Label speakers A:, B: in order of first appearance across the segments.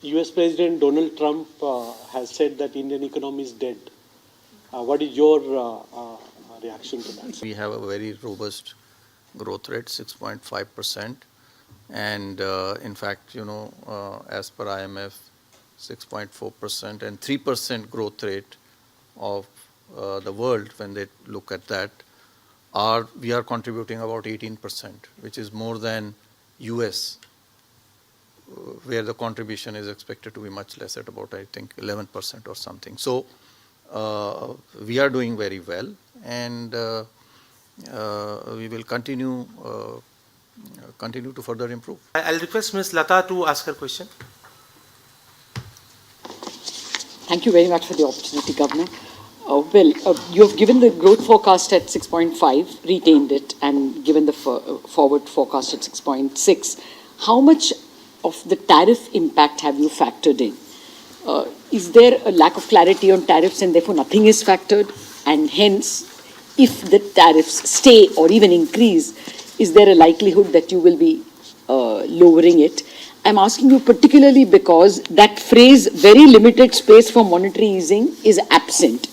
A: US President Donald Trump has said that Indian economy is dead. What is your reaction to that?
B: We have a very robust growth rate, 6.5%. And in fact, as per IMF, 6.4% and 3% growth rate of the world, when they look at that, we are contributing about 18%, which is more than US, where the contribution is expected to be much less, at about, I think, 11% or something. So we are doing very well, and we will continue to further improve.
C: I'll request Ms. Lata to ask her question.
D: Thank you very much for the opportunity, Governor. You have given the growth forecast at 6.5, retained it, and given the forward forecast at 6.6. How much of the tariff impact have you factored in? Is there a lack of clarity on tariffs and therefore nothing is factored? And hence, if the tariffs stay or even increase, is there a likelihood that you will be lowering it? I'm asking you particularly because that phrase, very limited space for monetary easing, is absent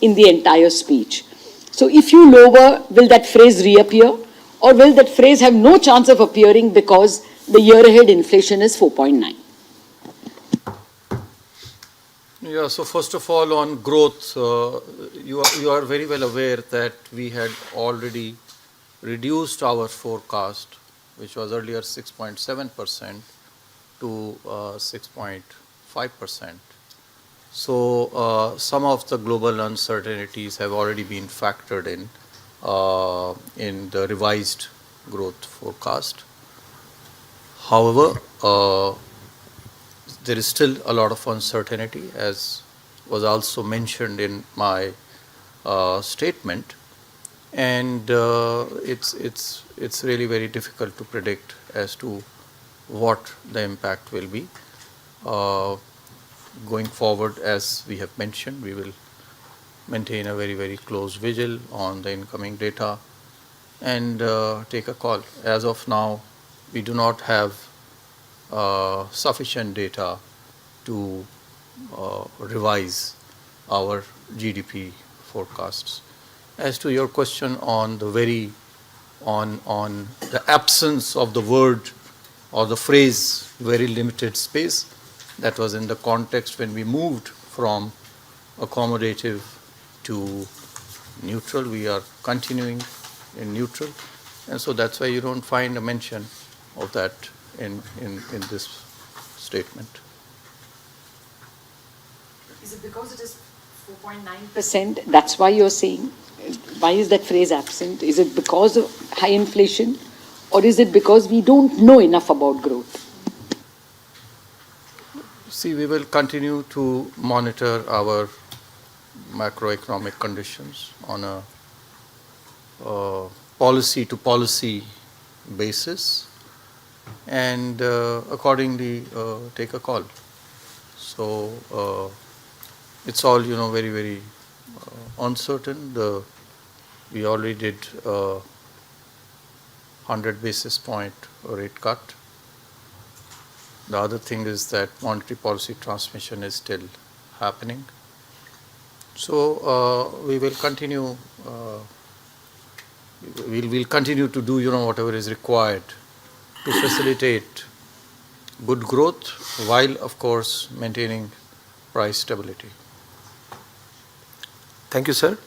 D: in the entire speech. So if you lower, will that phrase reappear? Or will that phrase have no chance of appearing because the year ahead inflation is 4.9?
B: Yeah, so first of all, on growth, you are very well aware that we had already reduced our forecast, which was earlier 6.7%, to 6.5%. So some of the global uncertainties have already been factored in the revised growth forecast. However, there is still a lot of uncertainty, as was also mentioned in my statement, and it's really very difficult to predict as to what the impact will be. Going forward, as we have mentioned, we will maintain a very, very close vigil on the incoming data and take a call. As of now, we do not have sufficient data to revise our GDP forecasts. As to your question on the absence of the word or the phrase very limited space, that was in the context when we moved from accommodative to neutral. We are continuing in neutral, and so that's why you don't find a mention of that in this statement.
D: Is it because it is 4.9%? That's why you're saying? Why is that phrase absent? Is it because of high inflation, or is it because we don't know enough about growth?
B: See, we will continue to monitor our macroeconomic conditions on a policy to policy basis, and accordingly take a call. So it's all very, very uncertain. We already did 100 basis point rate cut. The other thing is that monetary policy transmission is still happening. So we will continue. We'll continue to do whatever is required to facilitate good growth, while of course maintaining price stability.
C: Thank you, sir.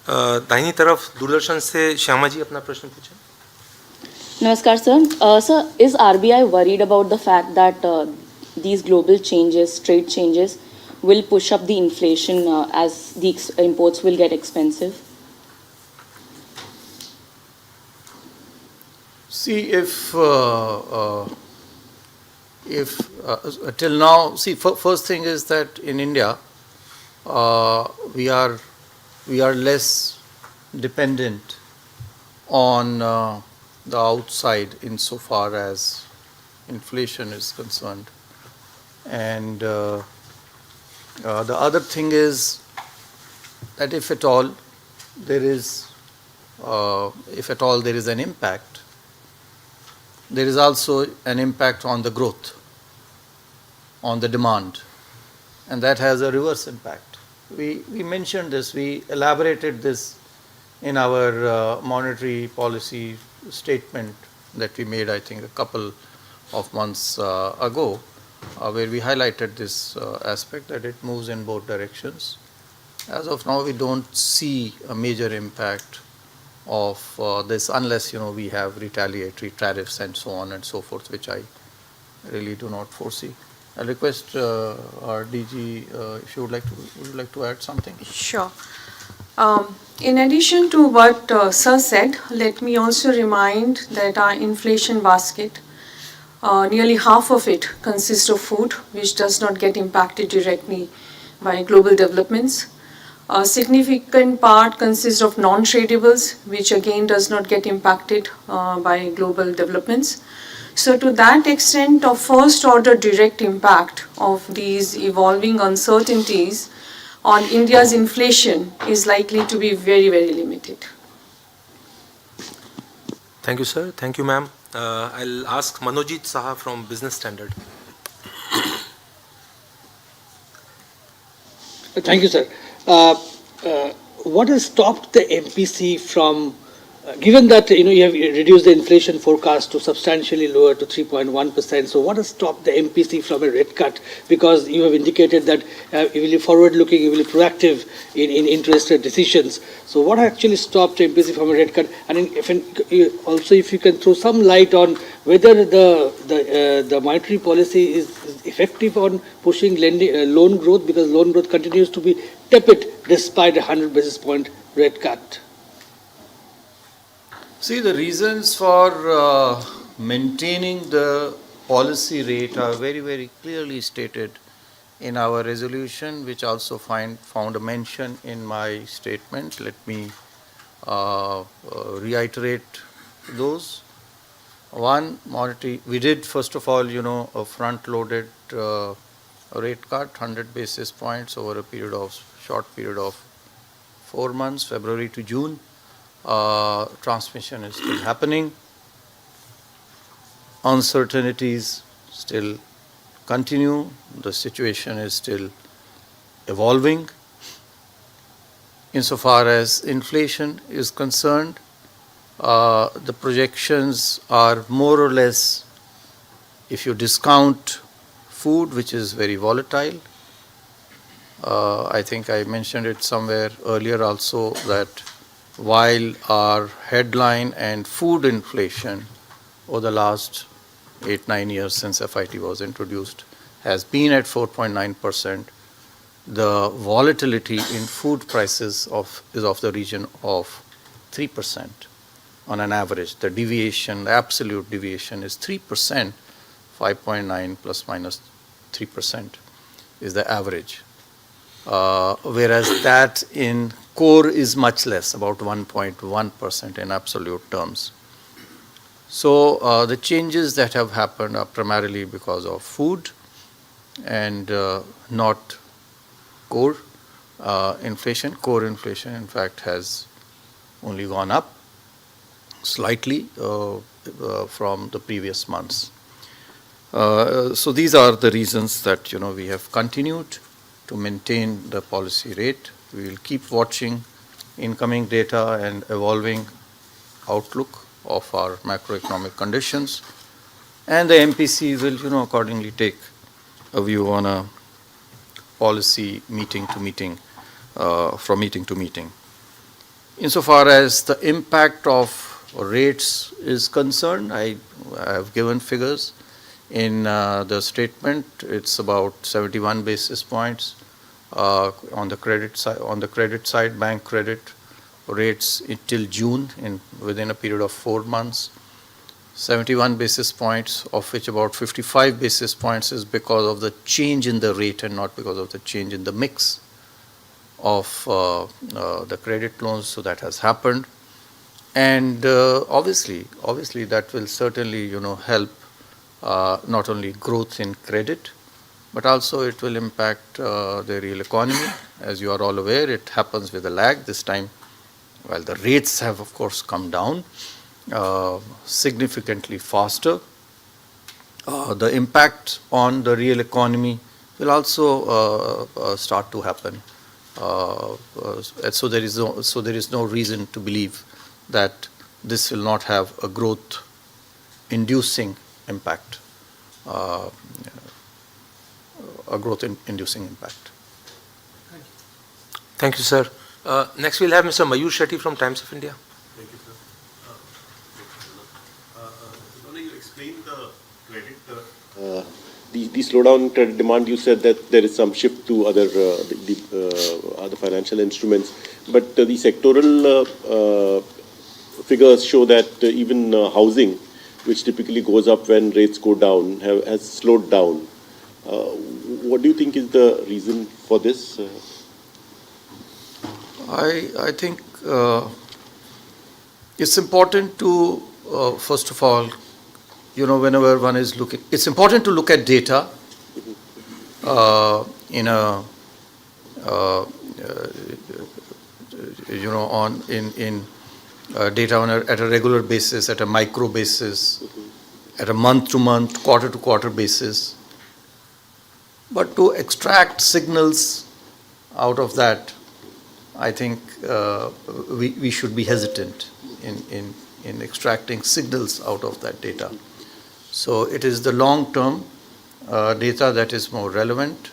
C: दाहिनी तरफ दूरदर्शन से श्यामा जी अपना प्रश्न पूछें.
E: Namaskar, sir. Sir, is RBI worried about the fact that these global changes, trade changes, will push up the inflation as the imports will get expensive?
B: See, if till now, see, first thing is that in India, we are less dependent on the outside insofar as inflation is concerned, and the other thing is that if at all there is an impact, there is also an impact on the growth. on the demand, and that has a reverse impact. We mentioned this, we elaborated this in our monetary policy statement that we made, I think, a couple of months ago, where we highlighted this aspect that it moves in both directions. As of now, we don't see a major impact of this unless we have retaliatory tariffs and so on and so forth, which I really do not foresee. I request our DG if you would like to add something.
F: Sure. In addition to what Sir said, let me also remind that our inflation basket, nearly half of it consists of food, which does not get impacted directly by global developments. A significant part consists of non-tradables, which again does not get impacted by global developments. So to that extent of first order direct impact of these evolving uncertainties on India's inflation is likely to be very, very limited.
C: Thank you, sir. Thank you, ma'am. I'll ask Manojit Saha from Business Standard.
G: Thank you, sir. What has stopped the MPC from, given that you have reduced the inflation forecast to substantially lower to 3.1%, so what has stopped the MPC from a rate cut? Because you have indicated that you will be forward-looking, you will be proactive in interest rate decisions. So what actually stopped MPC from a rate cut? And if you can throw some light on whether the monetary policy is effective on pushing loan growth, because loan growth continues to be tepid despite a 100 basis point rate cut.
B: See, the reasons for maintaining the policy rate are very, very clearly stated in our resolution, which also found a mention in my statement. Let me reiterate those. One, monetary, we did first of all, a front-loaded rate cut, 100 basis points over a short period of 4 months, February to June. Transmission is still happening. Uncertainties still continue. The situation is still evolving. Insofar as inflation is concerned, the projections are more or less, if you discount food, which is very volatile. I think I mentioned it somewhere earlier also that while our headline and food inflation over the last 8-9 years since FIT was introduced has been at 4.9%, the volatility in food prices is of the region of 3% on an average. The deviation, the absolute deviation is 3%, 5.9 plus minus 3% is the average. Whereas that in core is much less, about 1.1% in absolute terms. So the changes that have happened are primarily because of food and not core inflation. Core inflation, in fact, has only gone up slightly from the previous months. So these are the reasons that we have continued to maintain the policy rate. We will keep watching incoming data and evolving outlook of our macroeconomic conditions, and the MPC will accordingly take a view on a policy meeting to meeting, from meeting to meeting. Insofar as the impact of rates is concerned, I have given figures in the statement. It's about 71 basis points on the credit side. On the credit side, bank credit rates till June, within a period of 4 months, 71 basis points, of which about 55 basis points is because of the change in the rate and not because of the change in the mix of the credit loans. So that has happened, and obviously that will certainly help not only growth in credit, but also it will impact the real economy. As you are all aware, it happens with a lag. This time, while the rates have of course come down significantly faster, the impact on the real economy will also start to happen. So there is no reason to believe that this will not have a growth inducing impact.
C: Thank you, sir. Next, we'll have Mr. Mayur Shetty from Times of India.
H: Thank you, sir. You explained the credit, the slowdown in credit demand. You said that there is some shift to other other financial instruments, but the sectoral figures show that even housing, which typically goes up when rates go down, has slowed down. What do you think is the reason for this?
B: I think it's important to, first of all, whenever one is looking, it's important to look at data in a, data at a regular basis, at a micro basis, at a month-to-month, quarter-to-quarter basis. But to extract signals out of that, I think we should be hesitant in extracting signals out of that data. So it is the long-term data that is more relevant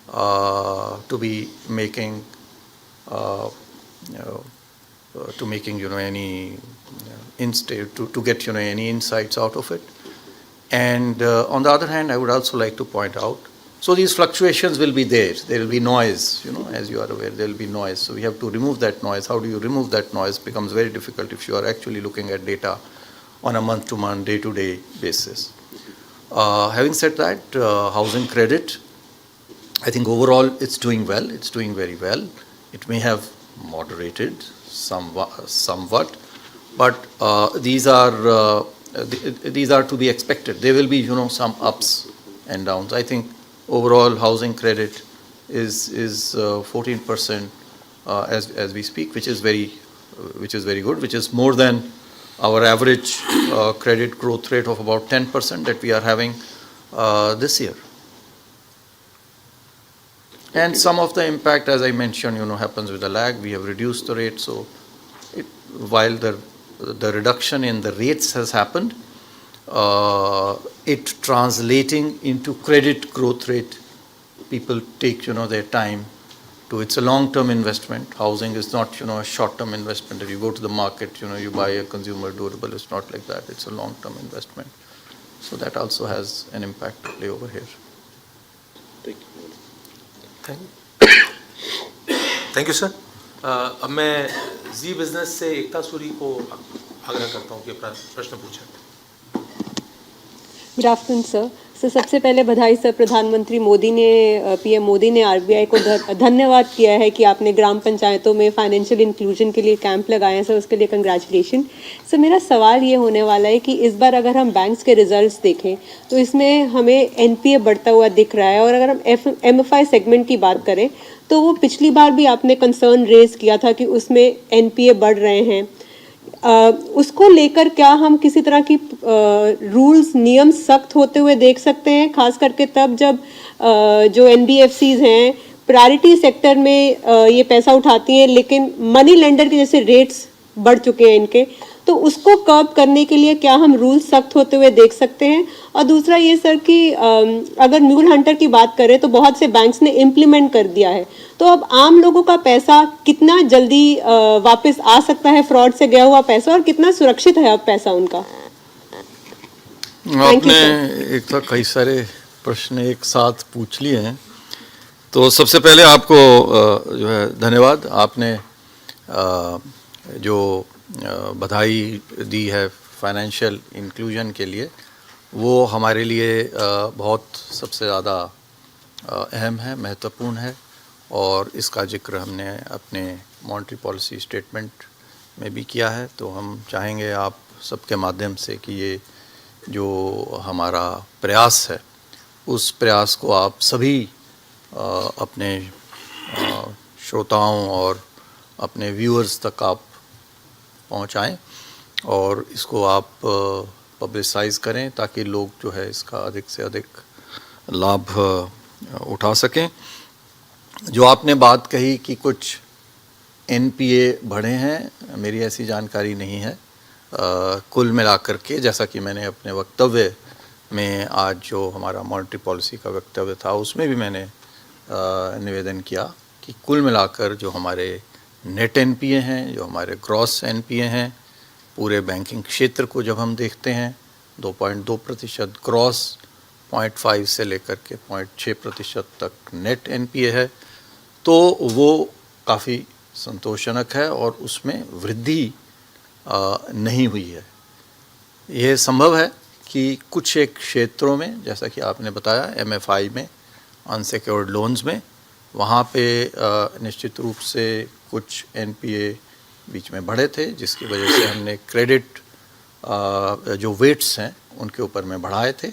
B: to be making any to get any insights out of it. And on the other hand, I would also like to point out, so these fluctuations will be there. There will be noise, as you are aware, there will be noise. So we have to remove that noise. How do you remove that noise? Becomes very difficult if you are actually looking at data on a month-to-month, day-to-day basis. Having said that, housing credit, I think overall it's doing well. It's doing very well. It may have moderated somewhat, but these are to be expected. There will be some ups and downs. I think overall housing credit is 14% as we speak, which is very good, which is more than our average credit growth rate of about 10% that we are having this year. And some of the impact, as I mentioned, happens with a lag. We have reduced the rate, so while the reduction in the rates has happened, it translating into credit growth rate, people take their time to. It's a long-term investment. Housing is not a short-term investment. If you go to the market, you buy a consumer durable. It's not like that. It's a long-term investment. So that also has an impact to play over here.
H: Thank you.
C: Thank you sir. अब मैं जी business से एकता सूरी को आग्रह करता हूँ कि अपना प्रश्न पूछें.
I: Good afternoon sir. सबसे पहले बधाई सर, प्रधानमंत्री मोदी ने, पीएम मोदी ने आरबीआई को धन्यवाद किया है कि आपने ग्राम पंचायतों में फाइनेंशियल इंक्लूजन के लिए कैंप लगाए हैं सर, उसके लिए कंग्रेचुलेशन. सर मेरा सवाल ये होने वाला है कि इस बार अगर हम बैंक्स के रिजल्ट्स देखें तो इसमें हमें एनपीए बढ़ता हुआ दिख रहा है, और अगर हम एमएफआई सेगमेंट की बात करें तो वो पिछली बार भी आपने कंसर्न रेज किया था कि उसमें एनपीए बढ़ रहे हैं. उसको लेकर क्या हम किसी तरह की रूल्स, नियम सख्त होते हुए देख सकते हैं, खास करके तब जब जो एनबीएफसीज हैं प्रायोरिटी सेक्टर में ये पैसा उठाती हैं, लेकिन मनी लेंडर के जैसे रेट्स बढ़ चुके हैं इनके, तो उसको कर्ब करने के लिए क्या हम रूल्स सख्त होते हुए देख सकते हैं? और दूसरा ये सर कि अगर म्यूल हंटर की बात करें तो बहुत से बैंक्स ने इम्प्लीमेंट कर दिया है, तो अब आम लोगों का पैसा कितना जल्दी वापस आ सकता है, फ्रॉड से गया हुआ पैसा, और कितना सुरक्षित है अब पैसा उनका?
B: आपने एक तो कई सारे प्रश्न एक साथ पूछ लिए हैं. तो सबसे पहले आपको जो है धन्यवाद. आपने जो बधाई दी है फाइनेंशियल इंक्लूजन के लिए, वो हमारे लिए बहुत सबसे ज़्यादा अहम है, महत्वपूर्ण है, और इसका जिक्र हमने अपने मॉनेटरी पॉलिसी स्टेटमेंट में भी किया है. तो हम चाहेंगे आप सबके माध्यम से कि ये जो हमारा प्रयास है, उस प्रयास को आप सभी अपने श्रोताओं और अपने व्यूअर्स तक आप पहुंचाएं, और इसको आप पब्लिसाइज करें ताकि लोग जो है इसका अधिक से अधिक लाभ उठा सकें। जो आपने बात कही कि कुछ एनपीए बढ़े हैं, मेरी ऐसी जानकारी नहीं है। कुल मिलाकर के, जैसा कि मैंने अपने वक्तव्य में आज जो हमारा मॉनेटरी पॉलिसी का वक्तव्य था उसमें भी मैंने निवेदन किया कि कुल मिलाकर जो हमारे नेट एनपीए हैं, जो हमारे ग्रॉस एनपीए हैं, पूरे बैंकिंग क्षेत्र को जब हम देखते हैं 2.2% ग्रॉस, 0.5 से लेकर के 0.6% तक नेट एनपीए है, तो वो काफ़ी संतोषजनक है और उसमें वृद्धि नहीं हुई है। ये संभव है कि कुछ एक क्षेत्रों में, जैसा कि आपने बताया एमएफआई में, अनसिक्योर्ड लोन्स में, वहाँ पे निश्चित रूप से कुछ एनपीए बीच में बढ़े थे, जिसकी वजह से हमने क्रेडिट जो वेट्स हैं उनके ऊपर में बढ़ाए थे।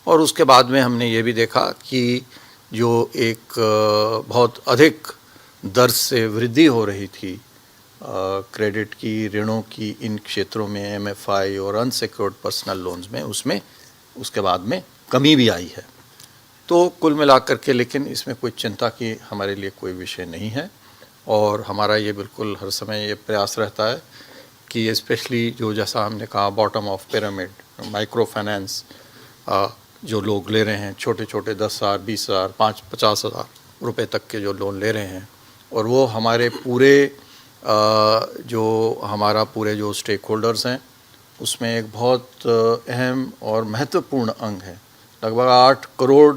B: और उसके बाद में हमने ये भी देखा कि जो एक बहुत अधिक दर से वृद्धि हो रही थी क्रेडिट की, ऋणों की इन क्षेत्रों में, एमएफआई और अनसिक्योर्ड पर्सनल लोन्स में, उसमें उसके बाद में कमी भी आई है। तो कुल मिलाकर के लेकिन इसमें कोई चिंता की हमारे लिए कोई विषय नहीं है और हमारा ये बिल्कुल हर समय ये प्रयास रहता है कि स्पेशली जो, जैसा हमने कहा, bottom of pyramid micro finance जो लोग ले रहे हैं, छोटे छोटे 10,000, 20,000, 50,000 रुपये तक के जो लोन ले रहे हैं, और वो हमारे पूरे जो स्टेक होल्डर्स हैं उसमें एक बहुत अहम और महत्वपूर्ण अंग है। लगभग 8 करोड़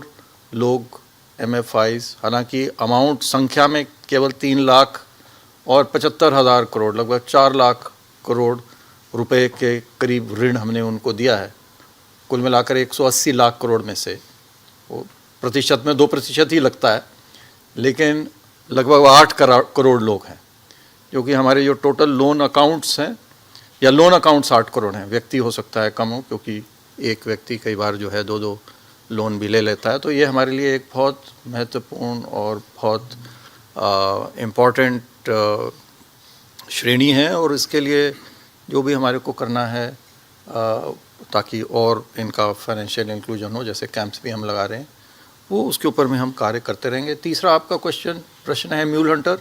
B: लोग एमएफआईज, हालांकि अमाउंट संख्या में केवल 3 लाख और 75,000 करोड़, लगभग 4 लाख करोड़ रुपए के करीब ऋण हमने उनको दिया है। कुल मिलाकर 180 लाख करोड़ में से, वो प्रतिशत में 2% ही लगता है, लेकिन लगभग 8 करोड़ लोग हैं, जो कि हमारे जो टोटल लोन अकाउंट्स हैं, या लोन अकाउंट्स 8 करोड़ हैं, व्यक्ति हो सकता है कम हो, क्योंकि एक व्यक्ति कई बार जो है 2-2 लोन भी ले लेता है। तो ये हमारे लिए एक बहुत महत्वपूर्ण और बहुत इम्पॉर्टेंट श्रेणी है और इसके लिए जो भी हमारे को करना है ताकि और इनका फाइनेंशियल इंक्लूजन हो, जैसे कैंप्स भी हम लगा रहे हैं, वो उसके ऊपर में हम कार्य करते रहेंगे। तीसरा आपका प्रश्न है म्यूल हंटर।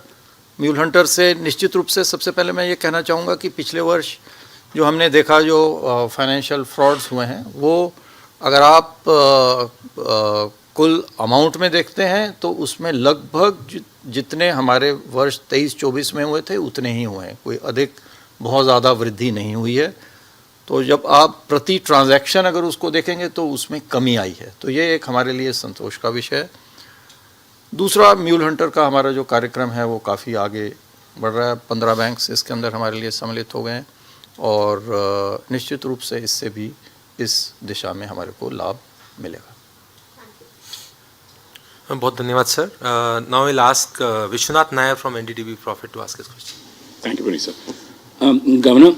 B: म्यूल हंटर से निश्चित रूप से सबसे पहले मैं ये कहना चाहूँगा कि पिछले वर्ष जो हमने देखा जो फाइनेंशियल फ्रॉड्स हुए हैं, वो अगर आप कुल अमाउंट में देखते हैं तो उसमें लगभग जितने हमारे वर्ष 23-24 में हुए थे उतने ही हुए हैं, कोई अधिक बहुत ज़्यादा वृद्धि नहीं हुई है। तो जब आप प्रति ट्रांजैक्शन अगर उसको देखेंगे तो उसमें कमी आई है, तो ये एक हमारे लिए संतोष का विषय है। दूसरा, म्यूल हंटर का हमारा जो कार्यक्रम है वो काफ़ी आगे बढ़ रहा है। 15 बैंक्स इसके अंदर हमारे लिए सम्मिलित हो गए हैं और निश्चित रूप से इससे भी इस दिशा में हमारे को लाभ मिलेगा।
C: बहुत धन्यवाद sir. Now will ask Vishwanath Nair from NDTV Profit to ask his question.
J: Thank you very much, sir. Governor,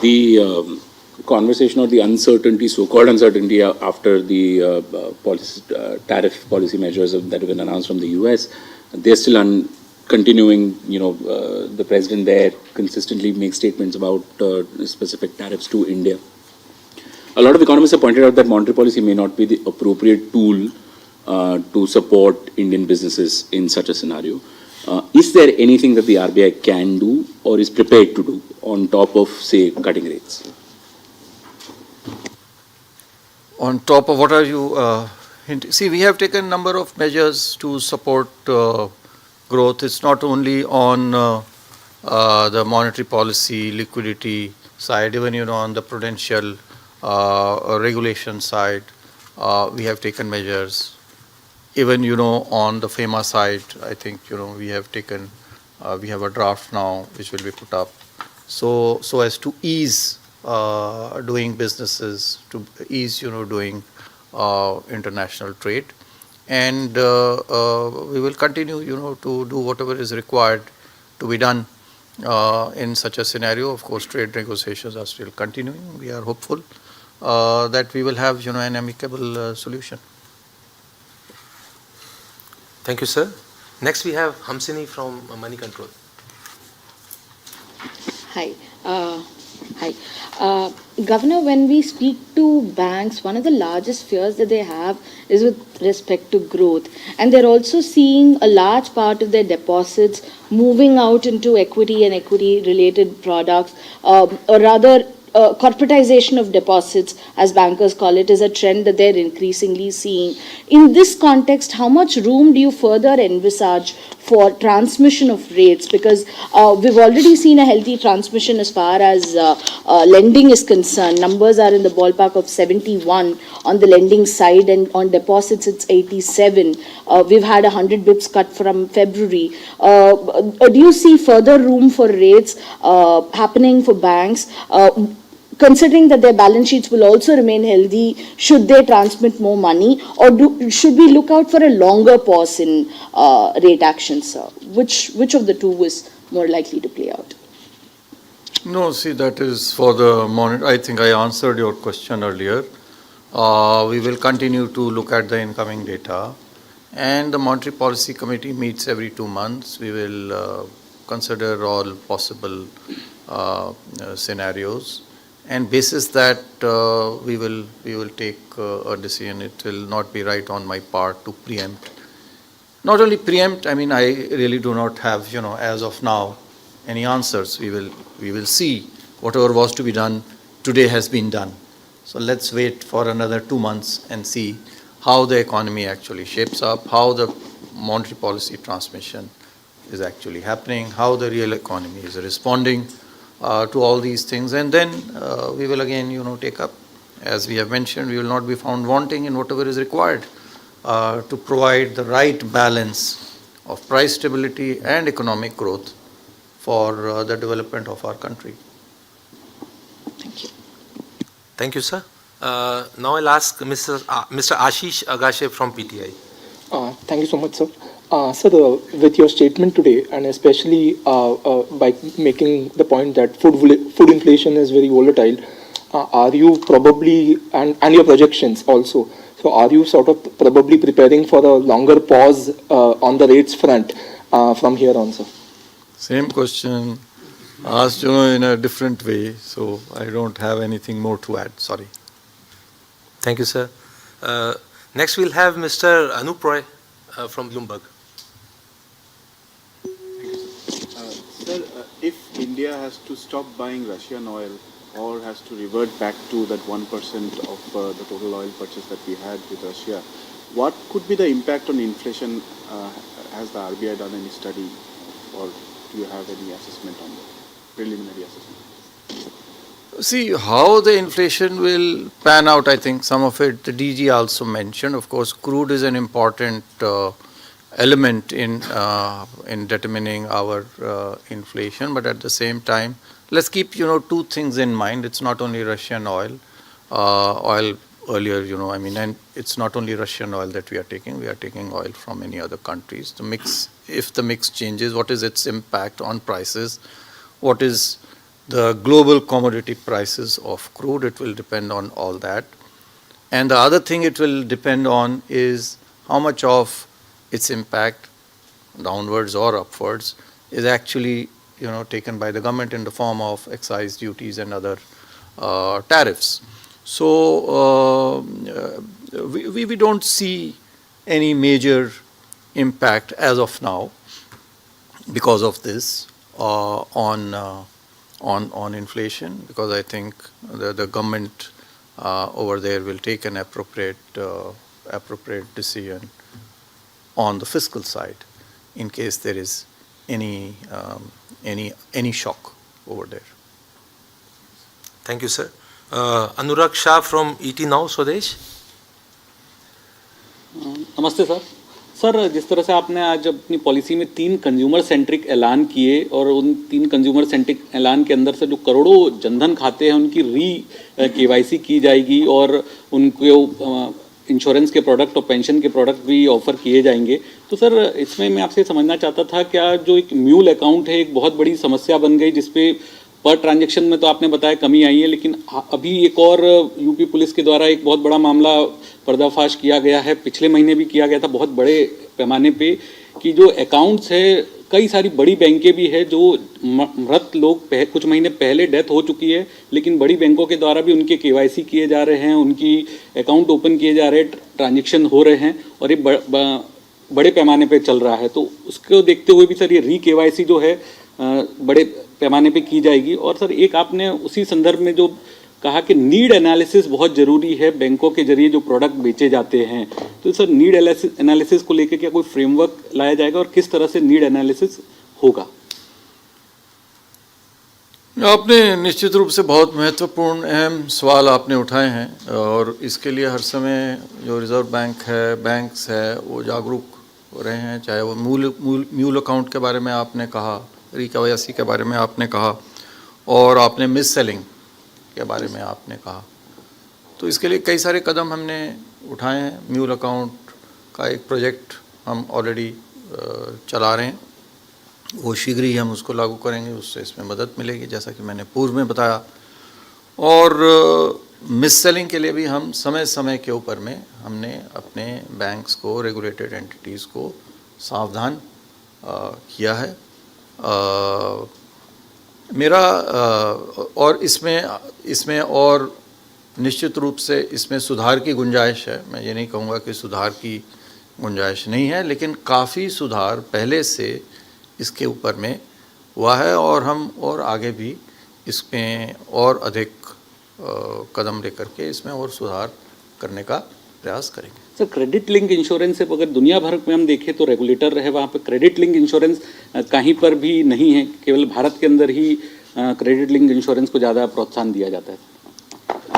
J: the conversation or the uncertainty, so-called uncertainty after the tariff policy measures that have been announced from the US, they're still continuing. The president there consistently makes statements about specific tariffs to India. A lot of economists have pointed out that monetary policy may not be the appropriate tool to support Indian businesses in such a scenario. Is there anything that the RBI can do or is prepared to do on top of, say, cutting rates?
B: On top of what are you hinting? See, we have taken a number of measures to support growth. It's not only on the monetary policy, liquidity side, even on the prudential regulation side, we have taken measures. Even on the FEMA side, I think we have taken, we have a draft now which will be put up, so as to ease doing businesses, to ease doing international trade, and we will continue to do whatever is required to be done in such a scenario. Of course, trade negotiations are still continuing. We are hopeful that we will have an amicable solution.
C: Thank you, sir. Next, we have Hamsini from Money Control.
D: Hi.
E: Hi. Governor, when we speak to banks, one of the largest fears that they have is with respect to growth. And they're also seeing a large part of their deposits moving out into equity and equity-related products, or rather, corporatization of deposits, as bankers call it, is a trend that they're increasingly seeing. In this context, how much room do you further envisage for transmission of rates? Because we've already seen a healthy transmission as far as lending is concerned. Numbers are in the ballpark of 71 on the lending side, and on deposits it's 87. We've had 100 bips cut from February. Do you see further room for rates happening for banks? Considering that their balance sheets will also remain healthy, should they transmit more money, or should we look out for a longer pause in rate actions? Which of the two is more likely to play out?
B: No, see, that is for the monitor. I think I answered your question earlier. We will continue to look at the incoming data, and the Monetary Policy Committee meets every 2 months. We will consider all possible scenarios, and basis that we will take a decision. It will not be right on my part to preempt. Not only preempt, I mean, I really do not have, as of now, any answers. We will see whatever was to be done today has been done. So let's wait for another 2 months and see how the economy actually shapes up, how the monetary policy transmission is actually happening, how the real economy is responding to all these things, and then we will again, take up. As we have mentioned, we will not be found wanting in whatever is required to provide the right balance of price stability and economic growth for the development of our country.
E: Thank you.
C: Thank you, sir. Now I'll ask Mr. Ashish Agashe from PTI.
K: Thank you so much, sir. Sir, with your statement today, and especially by making the point that food inflation is very volatile, are you probably, and your projections also, so are you sort of probably preparing for a longer pause on the rates front from here on, sir?
B: Same question asked, in a different way, so I don't have anything more to add. Sorry.
C: Thank you, sir. Next, we'll have Mr. Anup Roy from Bloomberg.
L: Sir, if India has to stop buying Russian oil or has to revert back to that 1% of the total oil purchase that we had with Russia, what could be the impact on inflation? Has the RBI done any study, or do you have any assessment on that, preliminary assessment?
B: See, how the inflation will pan out, I think some of it the DG also mentioned. Of course, crude is an important element in determining our inflation, but at the same time, let's keep, two things in mind. It's not only Russian oil. Oil earlier, and it's not only Russian oil that we are taking oil from many other countries. The mix, if the mix changes, what is its impact on prices? What is the global commodity prices of crude? It will depend on all that. And the other thing it will depend on is how much of its impact, downwards or upwards, is actually, taken by the government in the form of excise duties and other tariffs. So we don't see any major impact as of now because of this on inflation, because I think the government over there will take an appropriate decision on the fiscal side in case there is any shock over there.
C: Thank you, sir. Anurag Shah from ET Now, Swadesh.
M: नमस्ते sir. Sir, जिस तरह से आपने आज अपनी policy में 3 consumer centric ऐलान किए, और उन 3 कंज्यूमर सेंट्रिक ऐलान के अंदर से जो करोड़ों जनधन खाते हैं उनकी KYC की जाएगी, और उनको इंश्योरेंस के प्रोडक्ट और पेंशन के प्रोडक्ट भी ऑफर किए जाएंगे, तो सर इसमें मैं आपसे समझना चाहता था, क्या जो एक म्यूल अकाउंट है एक बहुत बड़ी समस्या बन गई, जिसपे पर ट्रांजैक्शन में तो आपने बताया कमी आई है, लेकिन अभी एक और यूपी पुलिस के द्वारा एक बहुत बड़ा मामला पर्दाफाश किया गया है, पिछले महीने भी किया गया था बहुत बड़े पैमाने पे, कि जो अकाउंट्स है कई सारी बड़ी बैंकें भी है जो मृत लोग कुछ महीने पहले डेथ हो चुकी है, लेकिन बड़ी बैंकों के द्वारा भी उनके केवाईसी किए जा रहे हैं, उनकी अकाउंट ओपन किए जा रहे हैं, ट्रांजेक्शन हो रहे हैं और ये बड़े पैमाने पे चल रहा है। तो उसको देखते हुए भी सर ये री-केवाईसी जो है बड़े पैमाने पे की जाएगी। और सर एक आपने उसी संदर्भ में जो कहा कि नीड एनालिसिस बहुत ज़रूरी है बैंकों के जरिए जो प्रोडक्ट बेचे जाते हैं, तो सर नीड एनालिसिस को लेकर क्या कोई फ्रेमवर्क लाया जाएगा और किस तरह से नीड एनालिसिस होगा?
B: आपने निश्चित रूप से बहुत महत्वपूर्ण अहम सवाल आपने उठाए हैं और इसके लिए हर समय जो रिज़र्व बैंक है, बैंक्स है, वो जागरूक हो रहे हैं। चाहे वो म्यूल अकाउंट के बारे में आपने कहा, री-केवाईसी के बारे में आपने कहा और आपने मिस सेलिंग के बारे में आपने कहा, तो इसके लिए कई सारे कदम हमने उठाए हैं। म्यूल अकाउंट का एक प्रोजेक्ट हम ऑलरेडी चला रहे हैं, वो शीघ्र ही हम उसको लागू करेंगे, उससे इसमें मदद मिलेगी जैसा कि मैंने पूर्व में बताया। और मिस सेलिंग के लिए भी हम समय समय के ऊपर में हमने अपने बैंक्स को, रेगुलेटेड एंटिटीज़ को सावधान किया है। मेरा और इसमें और निश्चित रूप से इसमें सुधार की गुंजाइश है। मैं ये नहीं कहूँगा कि सुधार की गुंजाइश नहीं है, लेकिन काफ़ी सुधार पहले से इसके ऊपर में हुआ है और हम और आगे भी इसमें और अधिक कदम लेकर के इसमें और सुधार करने का प्रयास करेंगे।
M: सर क्रेडिट लिंक इंश्योरेंस से अगर दुनिया भर में हम देखें तो रेगुलेटर है, वहाँ पे क्रेडिट लिंक इंश्योरेंस कहीं पर भी नहीं है, केवल भारत के अंदर ही क्रेडिट लिंक इंश्योरेंस को ज़्यादा प्रोत्साहन दिया जाता है।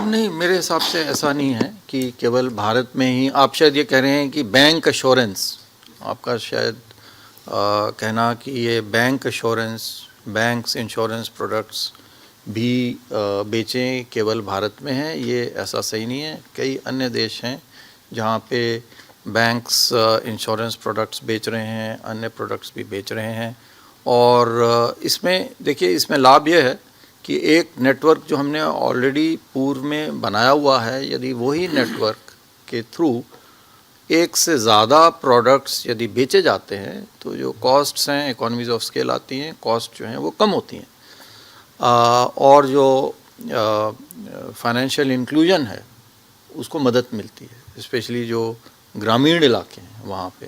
B: नहीं, मेरे हिसाब से ऐसा नहीं है कि केवल भारत में ही। आप शायद ये कह रहे हैं कि बैंक एश्योरेंस, आपका शायद कहना कि ये bank assurance, banks insurance products भी बेचें केवल भारत में है, ये ऐसा सही नहीं है। कई अन्य देश हैं जहाँ पे बैंक्स इंश्योरेंस प्रोडक्ट्स बेच रहे हैं, अन्य प्रोडक्ट्स भी बेच रहे हैं। और इसमें देखिए, इसमें लाभ ये है कि एक नेटवर्क जो हमने ऑलरेडी पूर्व में बनाया हुआ है, यदि वही नेटवर्क के थ्रू एक से ज़्यादा प्रोडक्ट्स यदि बेचे जाते हैं तो जो कॉस्ट्स हैं, इकोनॉमीज ऑफ स्केल आती हैं, कॉस्ट जो हैं वो कम होती हैं। और जो फाइनेंशियल इंक्लूजन है उसको मदद मिलती है, स्पेशली जो ग्रामीण इलाके हैं वहाँ पे।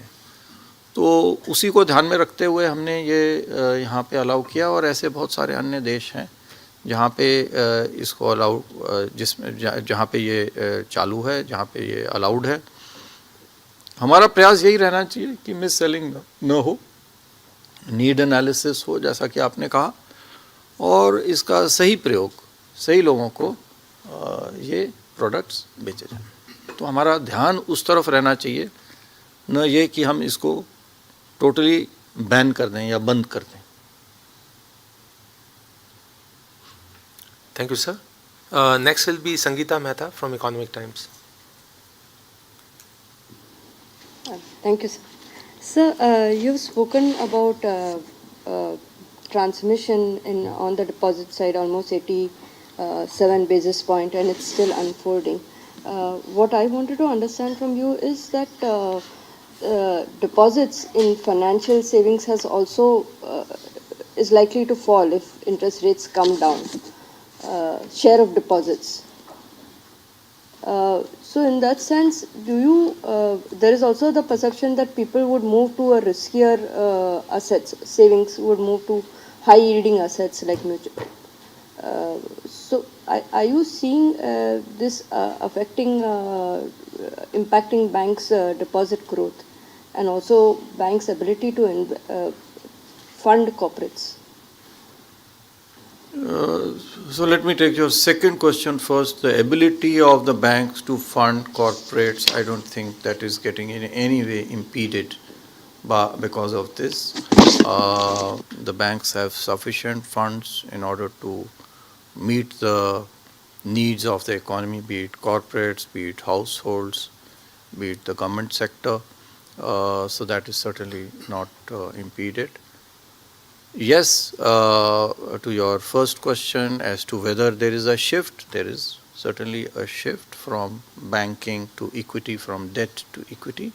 B: तो उसी को ध्यान में रखते हुए हमने ये यहाँ पे अलाउ किया और ऐसे बहुत सारे अन्य देश हैं जहाँ पे इसको अलाउ, जहाँ पे ये चालू है, जहाँ पे ये अलाउड है। हमारा प्रयास यही रहना चाहिए कि मिस सेलिंग न हो, नीड एनालिसिस हो जैसा कि आपने कहा, और इसका सही प्रयोग सही लोगों को ये प्रोडक्ट्स बेचे जाएं। तो हमारा ध्यान उस तरफ रहना चाहिए, न ये कि हम इसको टोटली बैन कर दें या बंद कर दें।
C: Thank you sir. Next will be Sangeeta Mehta from economic times.
N: Thank you, sir. Sir, you've spoken about transmission on the deposit side, almost 87 basis point, and it's still unfolding. What I wanted to understand from you is that deposits in financial savings has also is likely to fall if interest rates come down. Share of deposits. So in that sense, there is also the perception that people would move to a riskier assets, savings would move to high yielding assets like mutual. So are you seeing this affecting, impacting banks' deposit growth and also banks' ability to fund corporates?
B: So let me take your second question first. The ability of the banks to fund corporates, I don't think that is getting in any way impeded because of this. The banks have sufficient funds in order to meet the needs of the economy, be it corporates, be it households, be it the government sector. So that is certainly not impeded. Yes, to your first question as to whether there is a shift, there is certainly a shift from banking to equity, from debt to equity.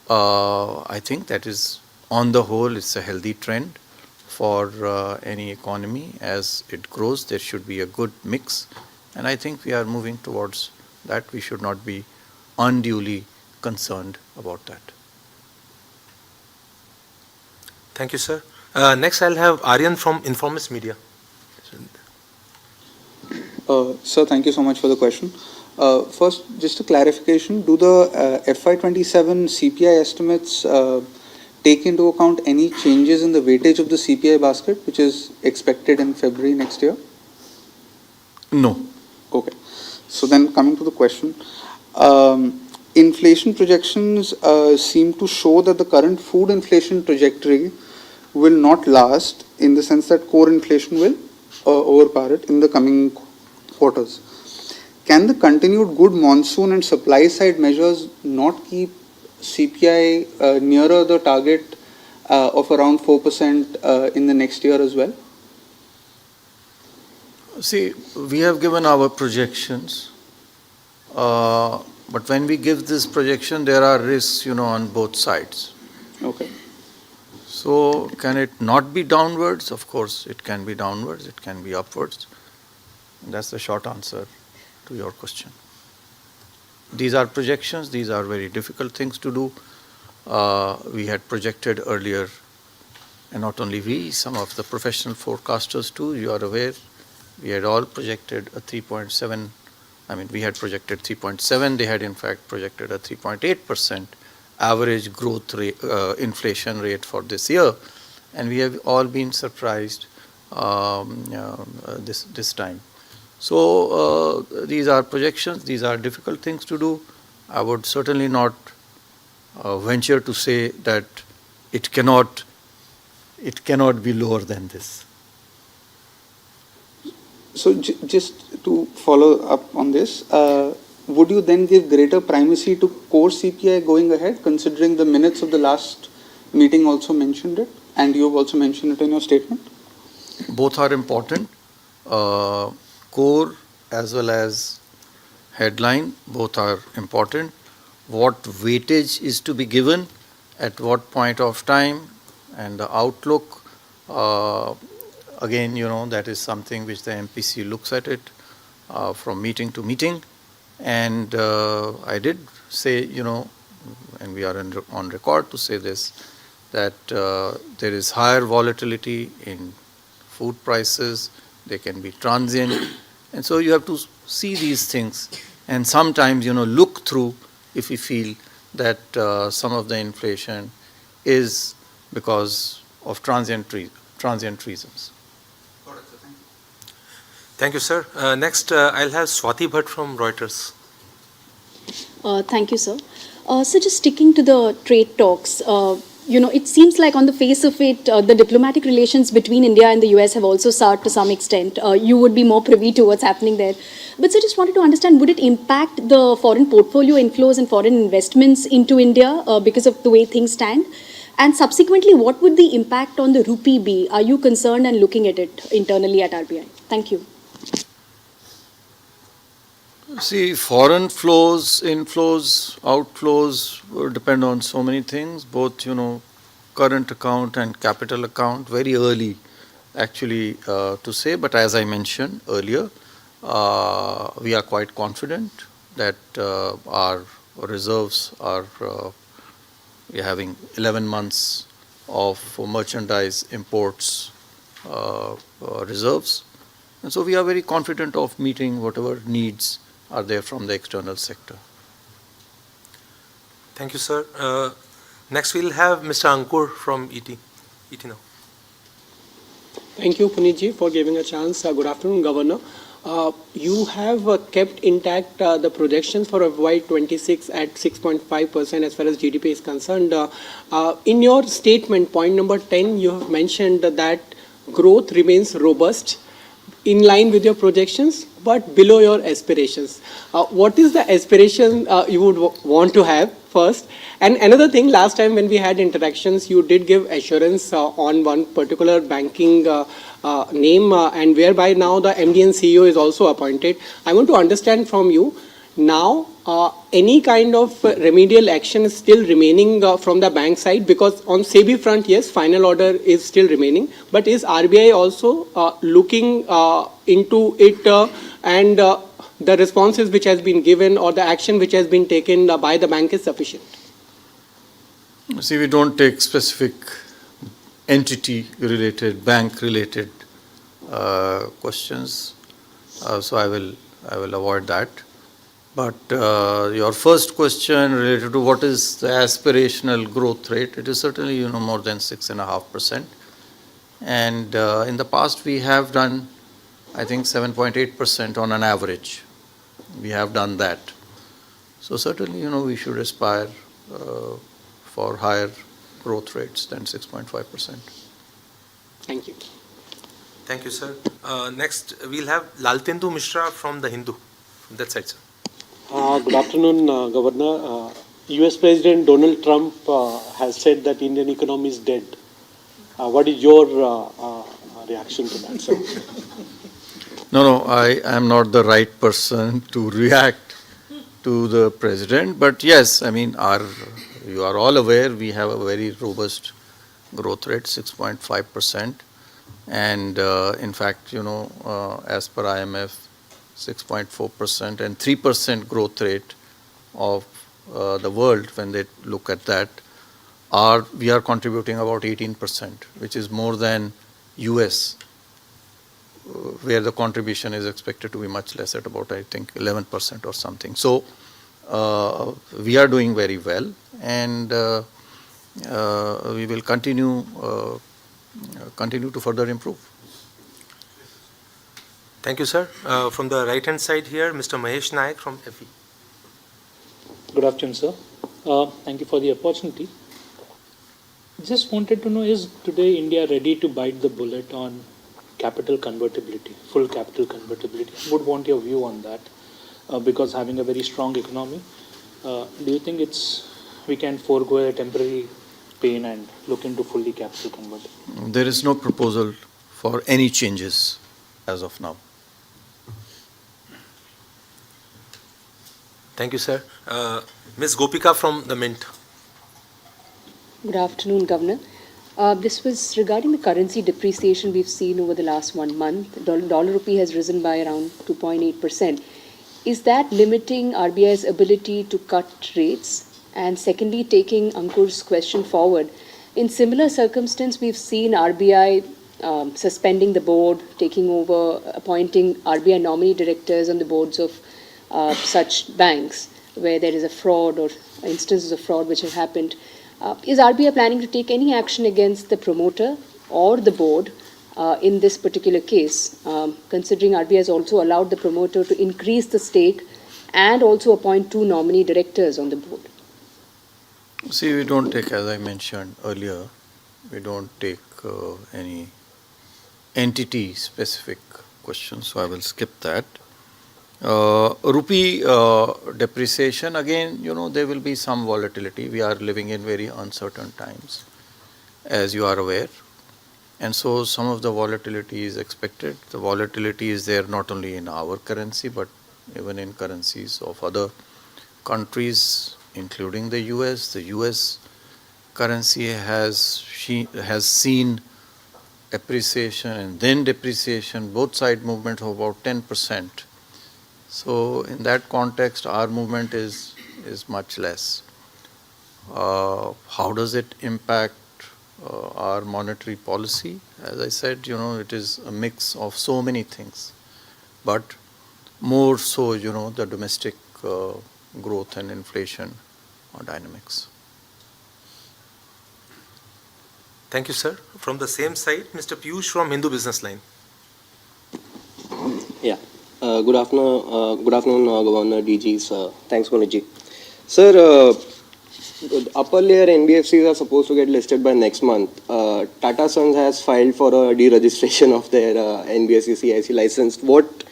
B: I think that is on the whole, it's a healthy trend for any economy. As it grows, there should be a good mix, and I think we are moving towards that. We should not be unduly concerned about that.
C: Thank you, sir. Next, I'll have Aryan from Informist Media.
O: Sir, thank you so much for the question. First, just a clarification, do the FY27 CPI estimates take into account any changes in the weightage of the CPI basket, which is expected in February next year?
B: No.
O: Okay. So then coming to the question, inflation projections seem to show that the current food inflation trajectory will not last, in the sense that core inflation will overpower it in the coming quarters. Can the continued good monsoon and supply side measures not keep CPI nearer the target of around 4% in the next year as well?
B: See, we have given our projections, but when we give this projection, there are risks, on both sides.
O: Okay.
B: So, can it not be downwards? Of course, it can be downwards, it can be upwards. And that's the short answer to your question. These are projections, these are very difficult things to do. We had projected earlier, and not only we, some of the professional forecasters too, you are aware, we had all projected a 3.7, we had projected 3.7, they had in fact projected a 3.8% average growth rate, inflation rate for this year, and we have all been surprised this time. So these are projections, these are difficult things to do. I would certainly not venture to say that it cannot be lower than this.
O: So just to follow up on this, would you then give greater primacy to core CPI going ahead, considering the minutes of the last meeting also mentioned it, and you have also mentioned it in your statement?
B: Both are important. Core as well as headline, both are important. What weightage is to be given at what point of time, and the outlook, again, that is something which the MPC looks at it from meeting to meeting. And I did say, and we are on record to say this, that there is higher volatility in food prices, they can be transient, and so you have to see these things and sometimes, look through if we feel that some of the inflation is because of transient reasons.
C: Thank you, sir. Next, I'll have Swati Bhatt from Reuters.
P: Thank you, sir. So just sticking to the trade talks, it seems like on the face of it, the diplomatic relations between India and the US have also soured to some extent. You would be more privy to what's happening there. But so just wanted to understand, would it impact the foreign portfolio inflows and foreign investments into India because of the way things stand? And subsequently, what would the impact on the rupee be? Are you concerned and looking at it internally at RBI? Thank you.
B: See, foreign flows, inflows, outflows depend on so many things, both, current account and capital account, very early actually to say, but as I mentioned earlier, we are quite confident that our reserves are, we are having 11 months of merchandise imports reserves, and so we are very confident of meeting whatever needs are there from the external sector.
C: Thank you, sir. Next, we'll have Mr. Ankur from ET Now.
Q: Thank you, Puneetji, for giving a chance. Good afternoon, Governor. You have kept intact the projections for FY26 at 6.5% as far as GDP is concerned. In your statement, point number 10, you have mentioned that growth remains robust, in line with your projections, but below your aspirations. What is the aspiration you would want to have first? And another thing, last time when we had interactions, you did give assurance on one particular banking name, and whereby now the MD and CEO is also appointed. I want to understand from you, Now, any kind of remedial action is still remaining from the bank side, because on SEBI front, yes, final order is still remaining, but is RBI also looking into it and the responses which has been given or the action which has been taken by the bank is sufficient?
B: See, we don't take specific entity-related, bank-related questions, so I will avoid that. But your first question related to what is the aspirational growth rate, it is certainly more than 6.5%. And in the past we have done, I think, 7.8% on an average. We have done that. So certainly, we should aspire for higher growth rates than 6.5%.
Q: Thank you.
C: Thank you, sir. Next, we'll have Laltendu Mishra from the Hindu. From that side, sir.
A: Good afternoon, Governor. US President Donald Trump has said that Indian economy is dead. What is your reaction to that, sir?
B: No, I am not the right person to react to the president. But yes, I mean, you are all aware we have a very robust growth rate, 6.5%. And in fact, as per IMF, 6.4% and 3% growth rate of the world, when they look at that, we are contributing about 18%, which is more than US, where the contribution is expected to be much less, at about, I think, 11% or something. So we are doing very well, and we will continue to further improve.
C: Thank you, sir. From the right-hand side here, Mr. Mahesh Naik from FE.
R: Good afternoon, sir. Thank you for the opportunity. Just wanted to know, is today India ready to bite the bullet on capital convertibility, full capital convertibility? I would want your view on that, because having a very strong economy, do you think we can forego a temporary pain and look into fully capital convertible?
B: There is no proposal for any changes as of now.
C: Thank you, sir. Ms. Gopika from the Mint.
S: Good afternoon, Governor. This was regarding the currency depreciation we've seen over the last 1 month. Dollar rupee has risen by around 2.8%. Is that limiting RBI's ability to cut rates? And secondly, taking Ankur's question forward, in similar circumstance, we've seen RBI suspending the board, taking over, appointing RBI nominee directors on the boards of such banks where there is a fraud or instances of fraud which have happened. Is RBI planning to take any action against the promoter or the board in this particular case, considering RBI has also allowed the promoter to increase the stake and also appoint 2 nominee directors on the board?
B: See, we don't take, as I mentioned earlier, we don't take any entity-specific questions, so I will skip that. Rupee depreciation, again, there will be some volatility. We are living in very uncertain times, as you are aware. And so some of the volatility is expected. The volatility is there not only in our currency, but even in currencies of other countries, including the US. The US currency has seen appreciation and then depreciation, both side movement of about 10%. So in that context, our movement is much less. How does it impact our monetary policy? As I said, it is a mix of so many things, but more so, the domestic growth and inflation dynamics.
C: Thank you, sir. From the same side, Mr. Piyush from Hindu Business Line.
T: Yeah. Good afternoon, Governor DGs. Thanks, Manoj. Sir, upper layer NBFCs are supposed to get listed by next month. Tata Sons has filed for a deregistration of their NBFC CIC license. What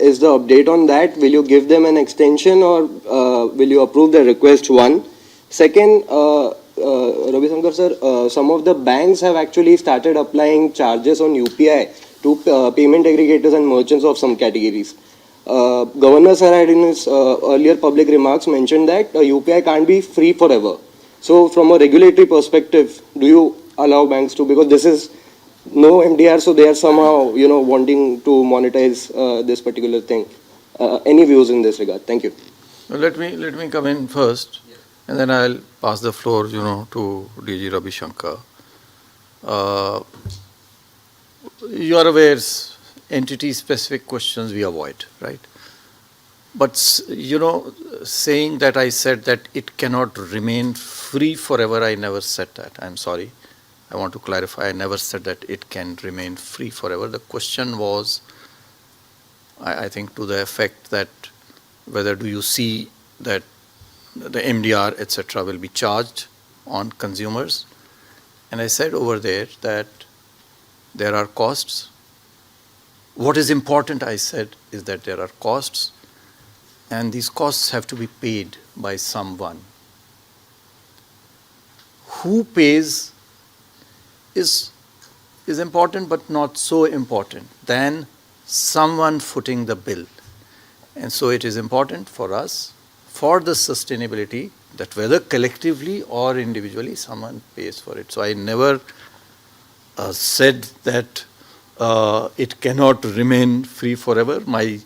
T: is the update on that? Will you give them an extension, or will you approve the request? One. Second, Ravi Shankar sir, some of the banks have actually started applying charges on UPI to payment aggregators and merchants of some categories. Governor sir had in his earlier public remarks mentioned that UPI can't be free forever. So from a regulatory perspective, do you allow banks to, because this is no MDR, so they are somehow, wanting to monetize this particular thing. Any views in this regard? Thank you.
B: Well, let me come in first, and then I'll pass the floor, to DG Ravi Shankar. You are aware, entity-specific questions we avoid, right? But, saying that I said that it cannot remain free forever, I never said that. I'm sorry. I want to clarify, I never said that it can remain free forever. The question was, I think, to the effect that whether do you see that the MDR, etc., will be charged on consumers. And I said over there that there are costs. What is important, I said, is that there are costs, and these costs have to be paid by someone. Who pays is important, but not so important than someone footing the bill. And so it is important for us, for the sustainability, that whether collectively or individually, someone pays for it. So I never said that it cannot remain free forever. My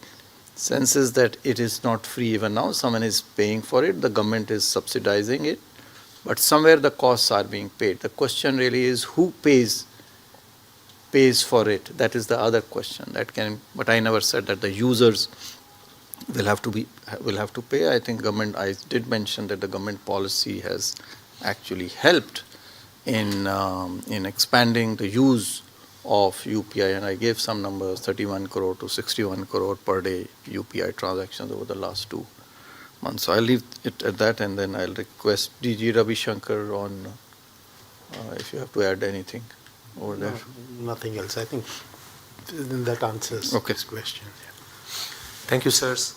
B: sense is that it is not free even now. Someone is paying for it. The government is subsidizing it. But somewhere the costs are being paid. The question really is who pays for it. That is the other question. But I never said that the users will have to pay. I think I did mention that the government policy has actually helped in expanding the use of UPI, and I gave some numbers, 31 crore to 61 crore per day UPI transactions over the last 2 months. So I'll leave it at that, and then I'll request DG Ravi Shankar on if you have to add anything over there.
U: No, nothing else. I think that answers this question. Yeah.
C: Thank you, sirs.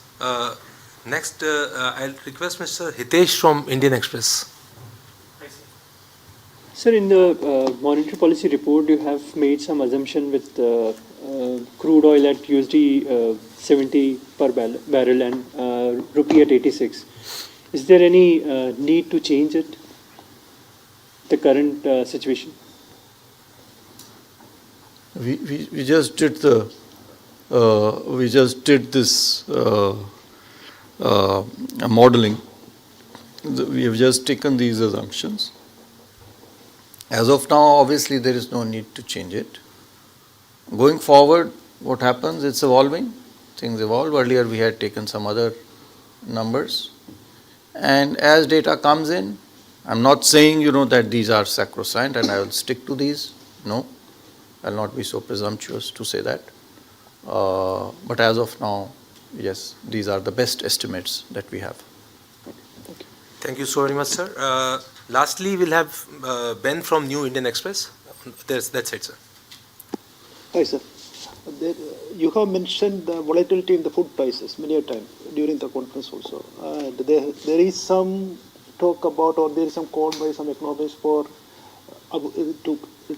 C: Next, I'll request Mr. Hitesh from Indian Express.
V: Sir, in the monetary policy report, you have made some assumption with crude oil at USD 70 per barrel and rupee at 86. Is there any need to change it, the current situation?
B: We just did this modeling. We have just taken these assumptions. As of now, obviously, there is no need to change it. Going forward, what happens? It's evolving. Things evolve. Earlier, we had taken some other numbers. And as data comes in, I'm not saying, that these are sacrosanct and I will stick to these. No, I'll not be so presumptuous to say that. But as of now, yes, these are the best estimates that we have.
C: Thank you so very much, sir. Lastly, we'll have Ben from New Indian Express. That's it, sir.
W: Hi, sir. You have mentioned the volatility in the food prices many a time during the conference also. There is some talk about, or there is some call by some economists for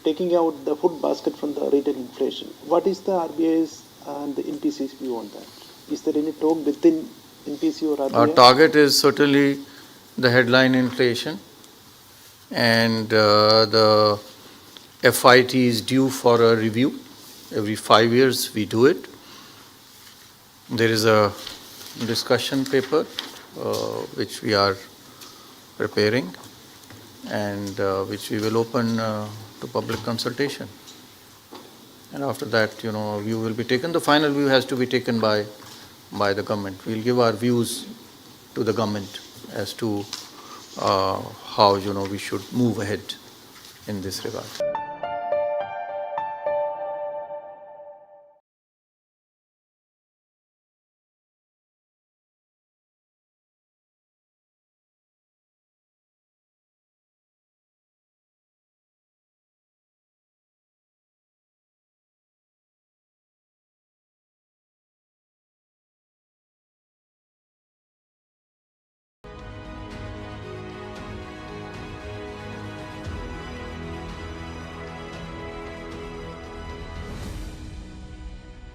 W: taking out the food basket from the retail inflation. What is the RBI's and the NPC's view on that? Is there any talk within NPC or RBI?
B: Our target is certainly the headline inflation, and the FIT is due for a review. Every 5 years we do it. There is a discussion paper which we are preparing, and which we will open to public consultation. And after that, a view will be taken. The final view has to be taken by the government. We'll give our views to the government as to how we should move ahead in this regard.